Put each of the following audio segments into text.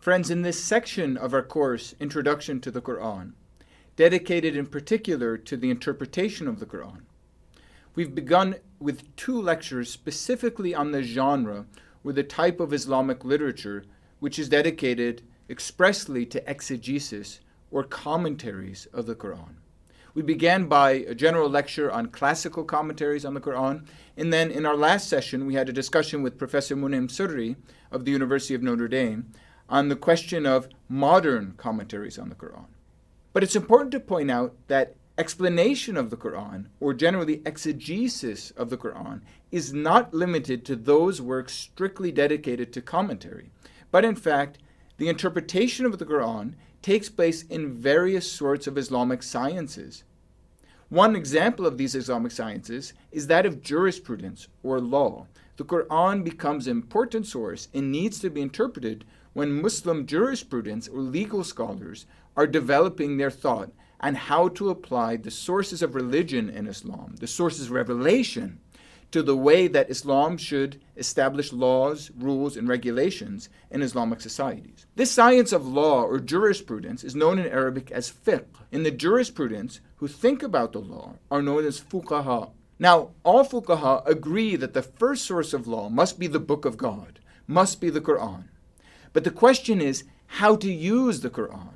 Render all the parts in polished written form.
Friends, in this section of our course, Introduction to the Quran, dedicated in particular to the interpretation of the Quran, we've begun with 2 lectures specifically on the genre or the type of Islamic literature which is dedicated expressly to exegesis or commentaries of the Quran. We began by a general lecture on classical commentaries on the Quran, and then in our last session we had a discussion with Professor Munim Surri of the University of Notre Dame on the question of modern commentaries on the Quran. But it's important to point out that explanation of the Quran, or generally exegesis of the Quran, is not limited to those works strictly dedicated to commentary, but in fact, the interpretation of the Quran takes place in various sorts of Islamic sciences. One example of these Islamic sciences is that of jurisprudence or law. The Quran becomes an important source and needs to be interpreted when Muslim jurisprudence or legal scholars are developing their thought on how to apply the sources of religion in Islam, the sources of revelation, to the way that Islam should establish laws, rules, and regulations in Islamic societies. This science of law or jurisprudence is known in Arabic as fiqh. In the jurisprudence, who think about the law are known as fuqaha. Now, all fuqaha agree that the first source of law must be the Book of God, must be the Quran. But the question is how to use the Quran.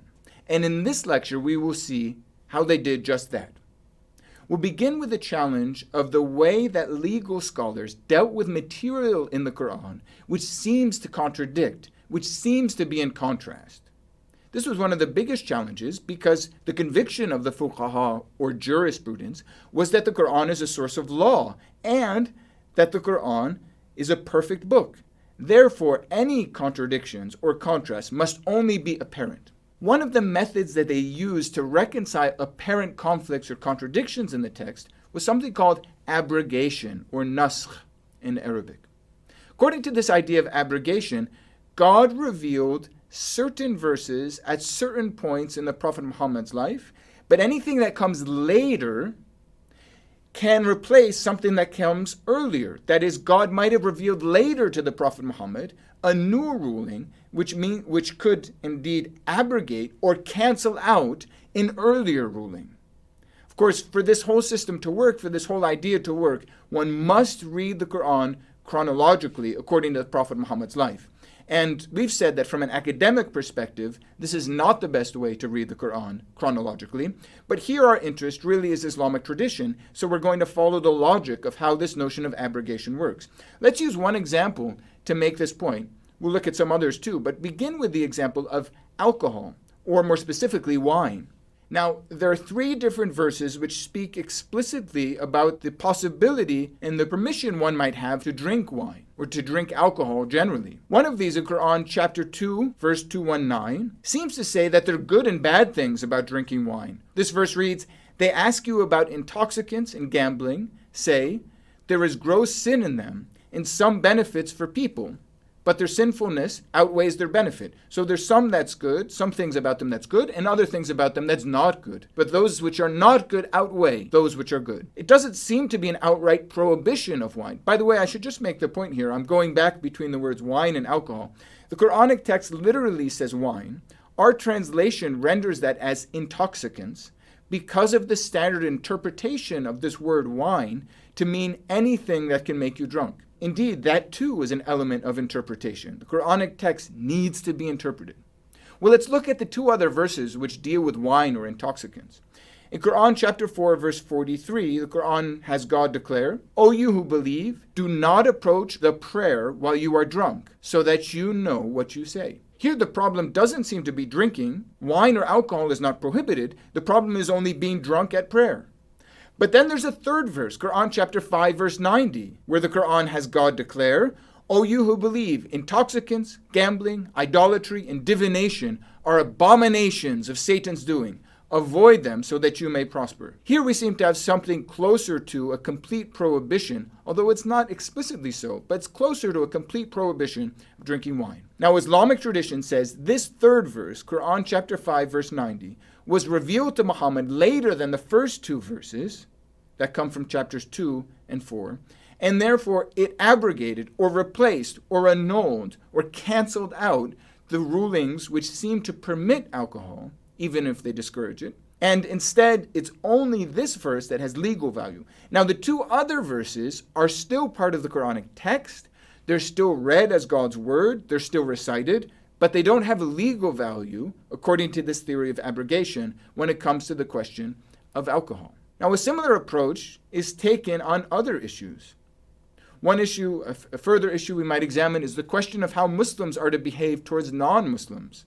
And in this lecture, we will see how they did just that. We'll begin with the challenge of the way that legal scholars dealt with material in the Quran which seems to contradict, which seems to be in contrast. This was one of the biggest challenges because the conviction of the fuqaha or jurisprudence was that the Quran is a source of law and that the Quran is a perfect book. Therefore, any contradictions or contrasts must only be apparent. One of the methods that they used to reconcile apparent conflicts or contradictions in the text was something called abrogation or naskh in Arabic. According to this idea of abrogation, God revealed certain verses at certain points in the Prophet Muhammad's life, but anything that comes later can replace something that comes earlier. That is, God might have revealed later to the Prophet Muhammad a new ruling which could indeed abrogate or cancel out an earlier ruling. Of course, for this whole system to work, for this whole idea to work, one must read the Quran chronologically according to the Prophet Muhammad's life. And we've said that from an academic perspective, this is not the best way to read the Quran chronologically. But here our interest really is Islamic tradition, so we're going to follow the logic of how this notion of abrogation works. Let's use one example to make this point. We'll look at some others too, but begin with the example of alcohol, or more specifically, wine. Now, there are 3 different verses which speak explicitly about the possibility and the permission one might have to drink wine, or to drink alcohol generally. One of these in Quran chapter 2, verse 219, seems to say that there are good and bad things about drinking wine. This verse reads, "They ask you about intoxicants and gambling. Say, there is gross sin in them, and some benefits for people. But their sinfulness outweighs their benefit." So there's some that's good, some things about them that's good, and other things about them that's not good. But those which are not good outweigh those which are good. It doesn't seem to be an outright prohibition of wine. By the way, I should just make the point here. I'm going back between the words wine and alcohol. The Quranic text literally says wine. Our translation renders that as intoxicants because of the standard interpretation of this word wine to mean anything that can make you drunk. Indeed, that too is an element of interpretation. The Quranic text needs to be interpreted. Well, let's look at the 2 other verses which deal with wine or intoxicants. In Quran chapter 4, verse 43, the Quran has God declare, "O you who believe, do not approach the prayer while you are drunk, so that you know what you say." Here the problem doesn't seem to be drinking. Wine or alcohol is not prohibited. The problem is only being drunk at prayer. But then there's a 3rd verse, Quran chapter 5, verse 90, where the Quran has God declare, "O you who believe, intoxicants, gambling, idolatry, and divination are abominations of Satan's doing. Avoid them so that you may prosper." Here we seem to have something closer to a complete prohibition, although it's not explicitly so, but it's closer to a complete prohibition of drinking wine. Now, Islamic tradition says this 3rd verse, Quran chapter 5, verse 90, was revealed to Muhammad later than the first 2 verses that come from chapters 2 and 4, and therefore it abrogated or replaced or annulled or canceled out the rulings which seem to permit alcohol, even if they discourage it. And instead, it's only this verse that has legal value. Now, the two other verses are still part of the Quranic text. They're still read as God's word. They're still recited. But they don't have a legal value, according to this theory of abrogation, when it comes to the question of alcohol. Now, a similar approach is taken on other issues. One issue, a further issue we might examine, is the question of how Muslims are to behave towards non-Muslims.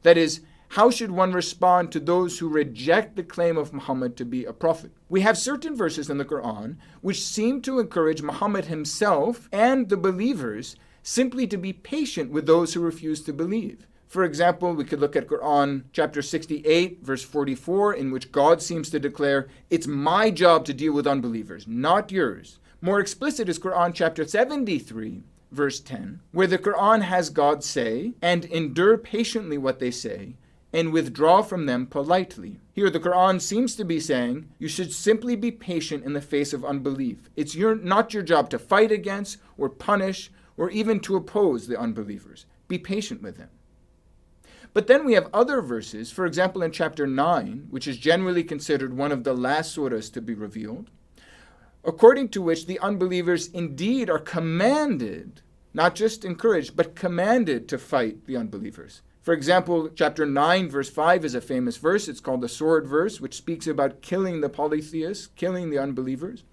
That is, how should one respond to those who reject the claim of Muhammad to be a prophet? We have certain verses in the Quran which seem to encourage Muhammad himself and the believers simply to be patient with those who refuse to believe. For example, we could look at Quran chapter 68, verse 44, in which God seems to declare, "It's my job to deal with unbelievers, not yours." More explicit is Quran chapter 73, verse 10, where the Quran has God say, "And endure patiently what they say, and withdraw from them politely." Here the Quran seems to be saying you should simply be patient in the face of unbelief. It's not your job to fight against or punish or even to oppose the unbelievers. Be patient with them. But then we have other verses, for example in chapter 9, which is generally considered one of the last surahs to be revealed, according to which the unbelievers indeed are commanded, not just encouraged, but commanded to fight the unbelievers. For example, chapter 9, verse 5 is a famous verse. It's called the sword verse, which speaks about killing the polytheists, killing the unbelievers.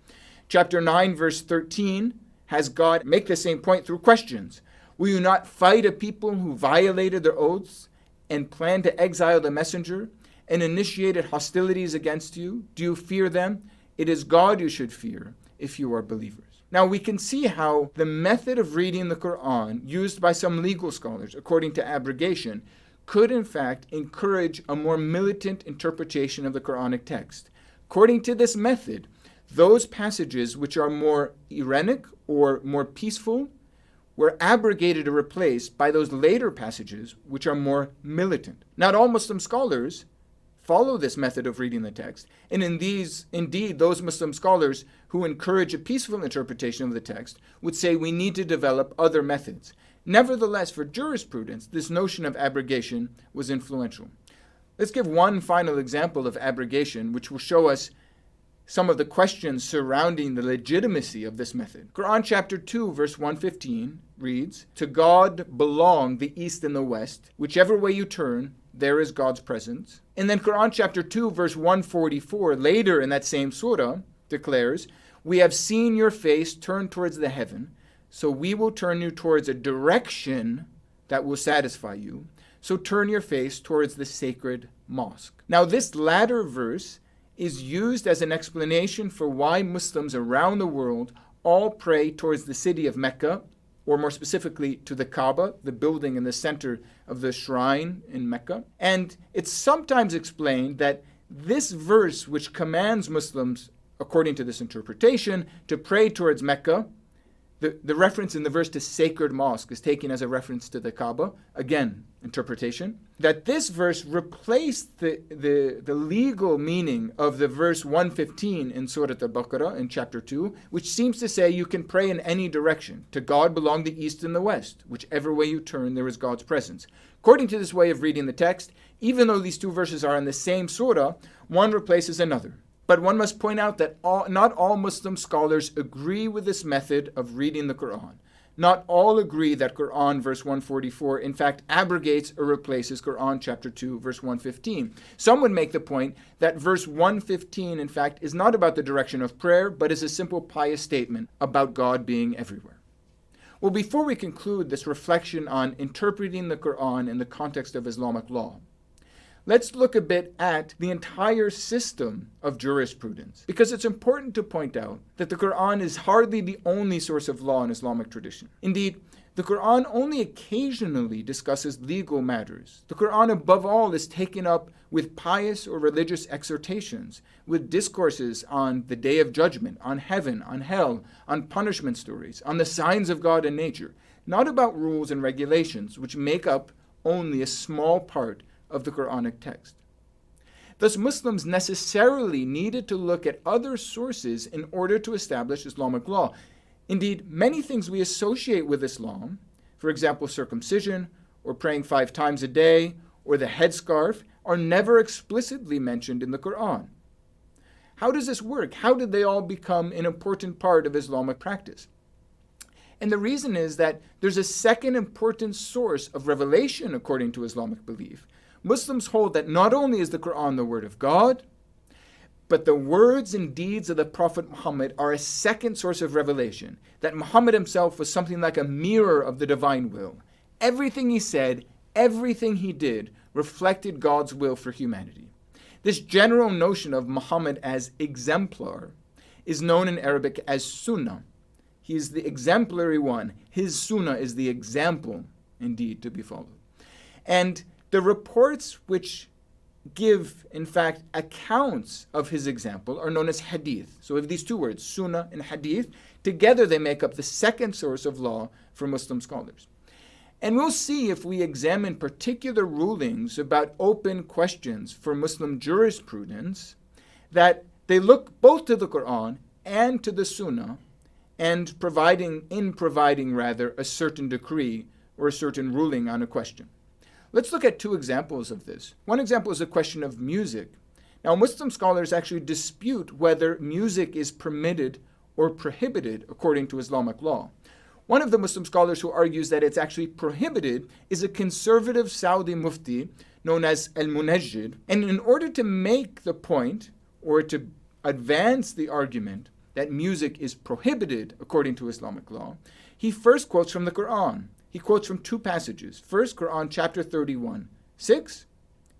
Chapter 9, verse 13 has God make the same point through questions. Will you not fight a people who violated their oaths and planned to exile the messenger and initiated hostilities against you? Do you fear them? It is God you should fear if you are believers. Now we can see how the method of reading the Quran used by some legal scholars, according to abrogation, could in fact encourage a more militant interpretation of the Quranic text. According to this method, those passages which are more irenic or more peaceful were abrogated or replaced by those later passages which are more militant. Not all Muslim scholars follow this method of reading the text, and indeed those Muslim scholars who encourage a peaceful interpretation of the text would say we need to develop other methods. Nevertheless, for jurisprudence, this notion of abrogation was influential. Let's give one final example of abrogation, which will show us some of the questions surrounding the legitimacy of this method. Quran chapter 2, verse 115 reads, "To God belong the east and the west. Whichever way you turn, there is God's presence." And then Quran chapter 2, verse 144, later in that same surah, declares, "We have seen your face turn towards the heaven, so we will turn you towards a direction that will satisfy you. So turn your face towards the sacred mosque." Now this latter verse is used as an explanation for why Muslims around the world all pray towards the city of Mecca, or more specifically to the Kaaba, the building in the center of the shrine in Mecca. And it's sometimes explained that this verse, which commands Muslims, according to this interpretation, to pray towards Mecca, the reference in the verse to sacred mosque is taken as a reference to the Kaaba, again, interpretation, that this verse replaced the legal meaning of the verse 115 in Surah Al-Baqarah in chapter 2, which seems to say you can pray in any direction. To God belong the east and the west. Whichever way you turn, there is God's presence. According to this way of reading the text, even though these two verses are in the same surah, one replaces another. But one must point out that not all Muslim scholars agree with this method of reading the Quran. Not all agree that Quran verse 144 in fact abrogates or replaces Quran chapter 2 verse 115. Some would make the point that verse 115 in fact is not about the direction of prayer, but is a simple pious statement about God being everywhere. Well, before we conclude this reflection on interpreting the Quran in the context of Islamic law, let's look a bit at the entire system of jurisprudence, because it's important to point out that the Quran is hardly the only source of law in Islamic tradition. Indeed, the Quran only occasionally discusses legal matters. The Quran, above all, is taken up with pious or religious exhortations, with discourses on the Day of Judgment, on heaven, on hell, on punishment stories, on the signs of God and nature, not about rules and regulations, which make up only a small part of the Quranic text. Thus, Muslims necessarily needed to look at other sources in order to establish Islamic law. Indeed, many things we associate with Islam, for example, circumcision or praying 5 times a day, or the headscarf are never explicitly mentioned in the Quran. How does this work? How did they all become an important part of Islamic practice? And the reason is that there's a second important source of revelation according to Islamic belief. Muslims hold that not only is the Quran the word of God, but the words and deeds of the Prophet Muhammad are a second source of revelation, that Muhammad himself was something like a mirror of the divine will. Everything he said, everything he did, reflected God's will for humanity. This general notion of Muhammad as exemplar is known in Arabic as sunnah. He is the exemplary one. His sunnah is the example, indeed, to be followed. And the reports which give, in fact, accounts of his example are known as hadith. So we have these 2 words, sunnah and hadith. Together they make up the second source of law for Muslim scholars. And we'll see if we examine particular rulings about open questions for Muslim jurisprudence that they look both to the Quran and to the Sunnah and providing a certain decree or a certain ruling on a question. Let's look at 2 examples of this. One example is a question of music. Now, Muslim scholars actually dispute whether music is permitted or prohibited according to Islamic law. One of the Muslim scholars who argues that it's actually prohibited is a conservative Saudi mufti known as al-Munajjid. And in order to make the point or to advance the argument that music is prohibited according to Islamic law, he first quotes from the Quran. He quotes from 2 passages. First, Quran chapter 31, 6.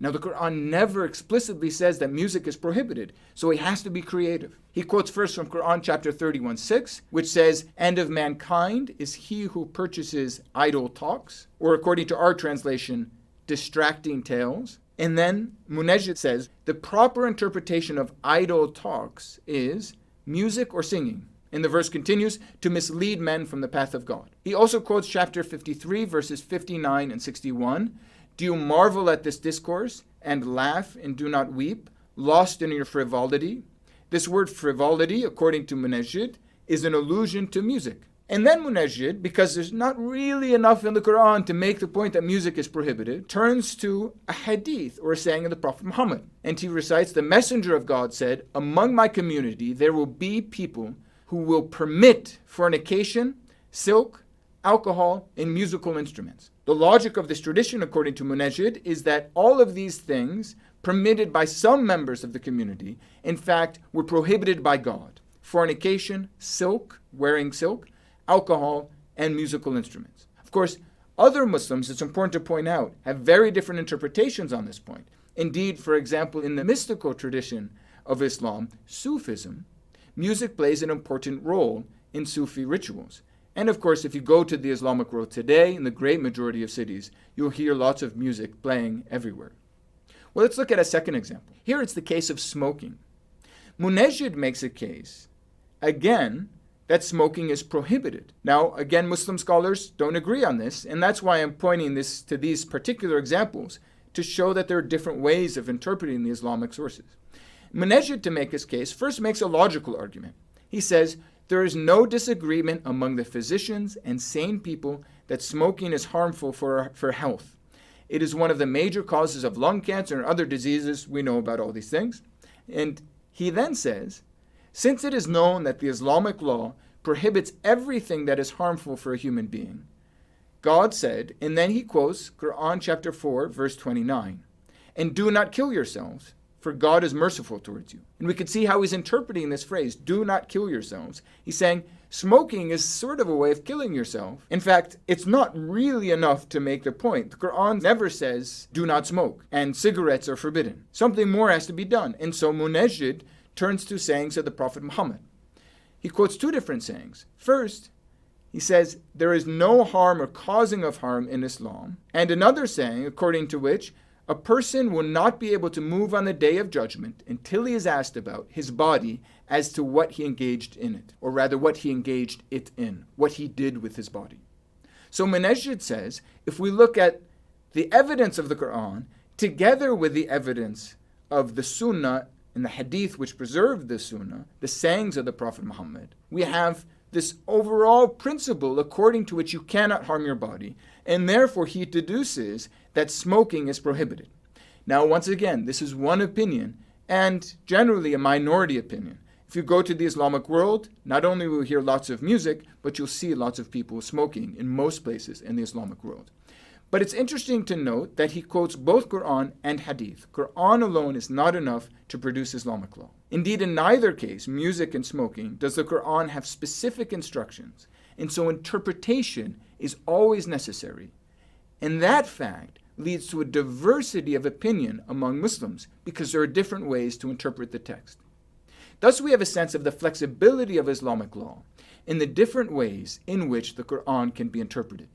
Now, the Quran never explicitly says that music is prohibited, so he has to be creative. He quotes first from Quran chapter 31, 6, which says, "End of mankind is he who purchases idle talks," or according to our translation, distracting tales. And then Munajjid says, the proper interpretation of idle talks is music or singing. And the verse continues, to mislead men from the path of God. He also quotes chapter 53, verses 59 and 61. "Do you marvel at this discourse and laugh and do not weep, lost in your frivolity?" This word frivolity, according to Munajjid, is an allusion to music. And then Munajjid, because there's not really enough in the Quran to make the point that music is prohibited, turns to a hadith or a saying of the Prophet Muhammad. And he recites, "The Messenger of God said, among my community there will be people who will permit fornication, silk, alcohol, and musical instruments." The logic of this tradition, according to Munajjid, is that all of these things, permitted by some members of the community, in fact, were prohibited by God. Fornication, silk, wearing silk, alcohol, and musical instruments. Of course, other Muslims, it's important to point out, have very different interpretations on this point. Indeed, for example, in the mystical tradition of Islam, Sufism, music plays an important role in Sufi rituals. And of course, if you go to the Islamic world today, in the great majority of cities, you'll hear lots of music playing everywhere. Well, let's look at a second example. Here it's the case of smoking. Munajjid makes a case, again, that smoking is prohibited. Now, again, Muslim scholars don't agree on this, and that's why I'm pointing to these particular examples to show that there are different ways of interpreting the Islamic sources. Munajjid, to make his case, first makes a logical argument. He says, there is no disagreement among the physicians and sane people that smoking is harmful for health. It is one of the major causes of lung cancer and other diseases. We know about all these things. And he then says, since it is known that the Islamic law prohibits everything that is harmful for a human being, God said, and then he quotes Quran chapter 4, verse 29, "And do not kill yourselves, for God is merciful towards you." And we can see how he's interpreting this phrase, "do not kill yourselves." He's saying smoking is sort of a way of killing yourself. In fact, it's not really enough to make the point. The Quran never says, do not smoke, and cigarettes are forbidden. Something more has to be done. And so Munajjid turns to sayings of the Prophet Muhammad. He quotes 2 different sayings. First, he says, there is no harm or causing of harm in Islam. And another saying, according to which, a person will not be able to move on the day of judgment until he is asked about his body as to what he engaged in it, or rather what he engaged it in, what he did with his body. So Munajjid says, if we look at the evidence of the Quran, together with the evidence of the Sunnah and the Hadith which preserved the Sunnah, the sayings of the Prophet Muhammad, we have this overall principle according to which you cannot harm your body, and therefore he deduces that smoking is prohibited. Now, once again, this is one opinion, and generally a minority opinion. If you go to the Islamic world, not only will you hear lots of music, but you'll see lots of people smoking in most places in the Islamic world. But it's interesting to note that he quotes both Quran and Hadith. Quran alone is not enough to produce Islamic law. Indeed, in neither case, music and smoking, does the Quran have specific instructions, and so interpretation is always necessary. And that fact leads to a diversity of opinion among Muslims because there are different ways to interpret the text. Thus, we have a sense of the flexibility of Islamic law in the different ways in which the Quran can be interpreted.